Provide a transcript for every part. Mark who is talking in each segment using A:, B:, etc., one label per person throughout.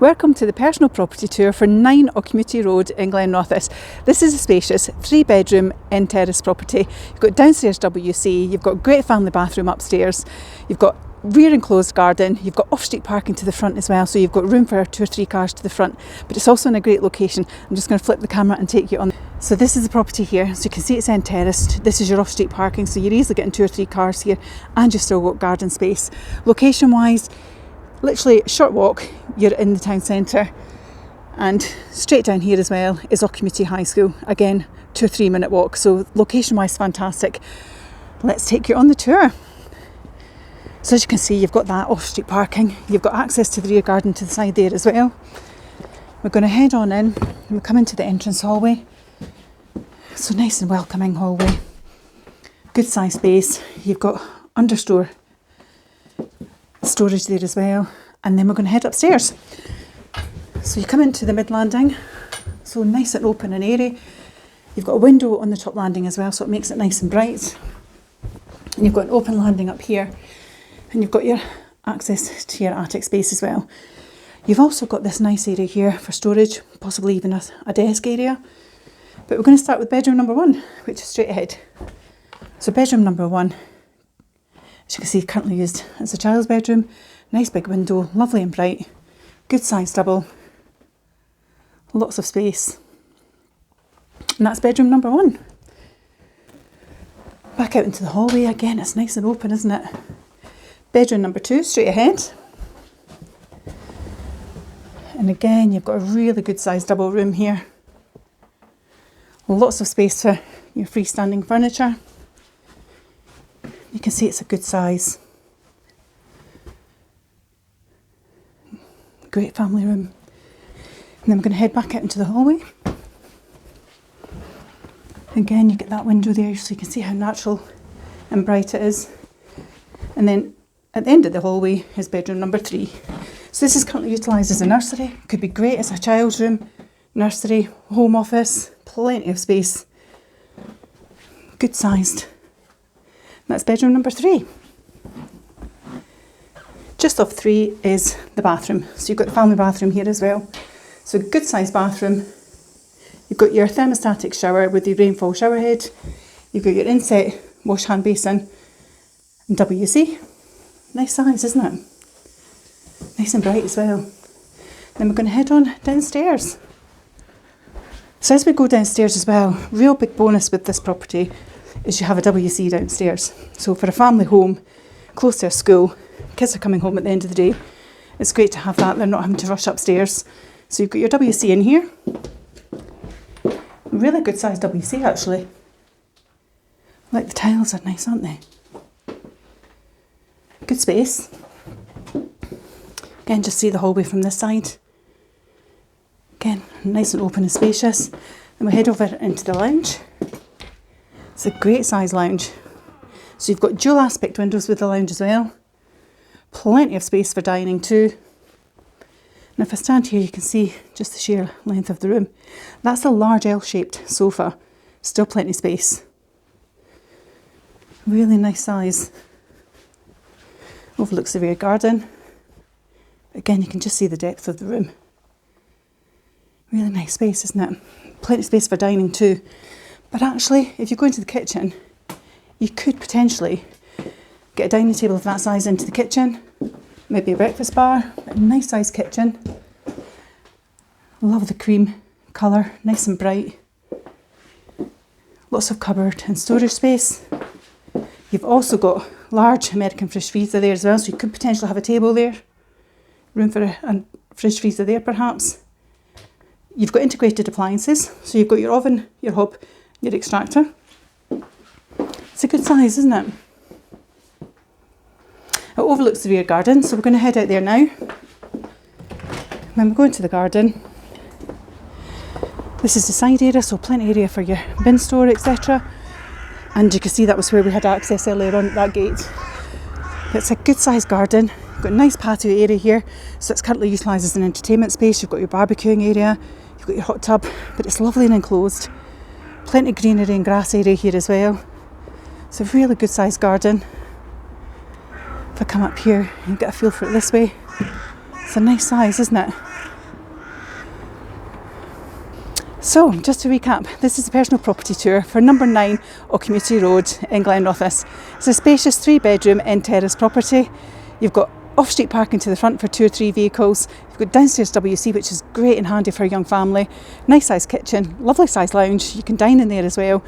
A: Welcome to the personal property tour for 9 Auchmuty Road in Glenrothes. This is a spacious 3-bedroom end terrace property. You've got downstairs WC, you've got great family bathroom upstairs, you've got rear enclosed garden, you've got off-street parking to the front as well, so you've got room for 2 or 3 cars to the front, but it's also in a great location. I'm just going to flip the camera and take you on. So this is the property here, so you can see it's end terraced. This is your off-street parking, so you're easily getting 2 or 3 cars here, and you've still got garden space. Location wise, literally a short walk, you're in the town centre, and straight down here as well is Auchmuty High School. Again, 2 or 3 minute walk, so location wise fantastic. Let's take you on the tour. So as you can see, you've got that off-street parking, you've got access to the rear garden to the side there as well. We're going to head on in and we'll come into the entrance hallway. So nice and welcoming hallway, good size space. You've got understore storage there as well, and then we're going to head upstairs. So you come into the mid landing, so nice and open and airy. You've got a window on the top landing as well, so it makes it nice and bright. And you've got an open landing up here, and you've got your access to your attic space as well. You've also got this nice area here for storage, possibly even a desk area. But we're going to start with bedroom number 1, which is straight ahead. So bedroom number 1, as you can see, currently used as a child's bedroom. Nice big window, lovely and bright, good size double, lots of space. And that's bedroom number 1. Back out into the hallway again, it's nice and open, isn't it? Bedroom number 2, straight ahead. And again, you've got a really good size double room here. Lots of space for your freestanding furniture. You can see it's a good size. Great family room. And then we're going to head back out into the hallway. Again, you get that window there so you can see how natural and bright it is. And then at the end of the hallway is bedroom number 3. So this is currently utilised as a nursery. Could be great as a child's room, nursery, home office, plenty of space. Good sized. That's bedroom number 3. Just off 3 is the bathroom. So you've got the family bathroom here as well. So good sized bathroom. You've got your thermostatic shower with your rainfall shower head. You've got your inset wash hand basin and WC. Nice size, isn't it? Nice and bright as well. Then we're going to head on downstairs. So as we go downstairs as well, real big bonus with this property is you have a WC downstairs. So for a family home, close to a school, kids are coming home at the end of the day, it's great to have that. They're not having to rush upstairs. So you've got your WC in here. Really good sized WC actually. Like the tiles are nice, aren't they? Good space. Again, just see the hallway from this side. Again, nice and open and spacious. Then we head over into the lounge. It's a great size lounge. So you've got dual aspect windows with the lounge as well. Plenty of space for dining too. And if I stand here, you can see just the sheer length of the room. That's a large L-shaped sofa. Still plenty of space. Really nice size. Overlooks the rear garden. Again, you can just see the depth of the room. Really nice space, isn't it? Plenty of space for dining too. But actually, if you go into the kitchen, you could potentially get a dining table of that size into the kitchen. Maybe a breakfast bar. A nice size kitchen. Love the cream colour, nice and bright. Lots of cupboard and storage space. You've also got large American fridge freezer there as well, so you could potentially have a table there. Room for a fridge freezer there perhaps. You've got integrated appliances, so you've got your oven, your hob, your extractor. It's a good size, isn't it? It overlooks the rear garden, so we're going to head out there now. When we go into the garden, this is the side area, so plenty of area for your bin store, etc. And you can see that was where we had access earlier on at that gate. It's a good sized garden. You've got a nice patio area here, so it's currently utilised as an entertainment space. You've got your barbecuing area, you've got your hot tub, but it's lovely and enclosed. Plenty of greenery and grass area here as well. It's a really good sized garden. If I come up here, you get a feel for it this way. It's a nice size, isn't it? So, just to recap, this is a personal property tour for number 9 Auchmuty Road in Glenrothes. It's a spacious 3-bedroom end terrace property. You've got off-street parking to the front for 2 or 3 vehicles. You've got downstairs WC, which is great and handy for a young family. Nice sized kitchen, lovely sized lounge. You can dine in there as well.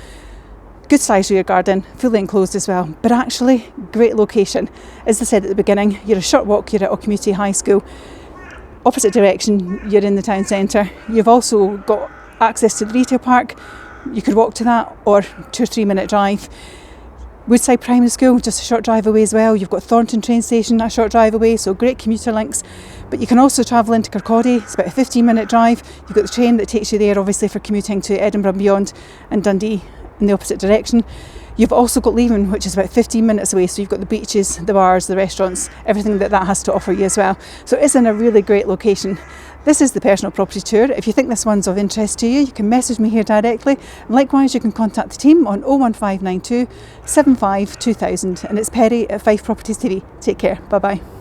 A: Good sized rear garden, fully enclosed as well. But actually, great location. As I said at the beginning, you're a short walk, you're at Auchmuty High School. Opposite direction, you're in the town centre. You've also got access to the retail park. You could walk to that, or 2 or 3 minute drive. Woodside Primary School, just a short drive away as well. You've got Thornton Train Station, a short drive away, so great commuter links. But you can also travel into Kirkcaldy, it's about a 15-minute drive. You've got the train that takes you there, obviously, for commuting to Edinburgh and beyond, and Dundee in the opposite direction. You've also got Leaven, which is about 15 minutes away, so you've got the beaches, the bars, the restaurants, everything that has to offer you as well. So it's in a really great location. This is the personal property tour. If you think this one's of interest to you, you can message me here directly. And likewise, you can contact the team on 01592 75 2000. And it's Perry at 5 Properties TV. Take care. Bye bye.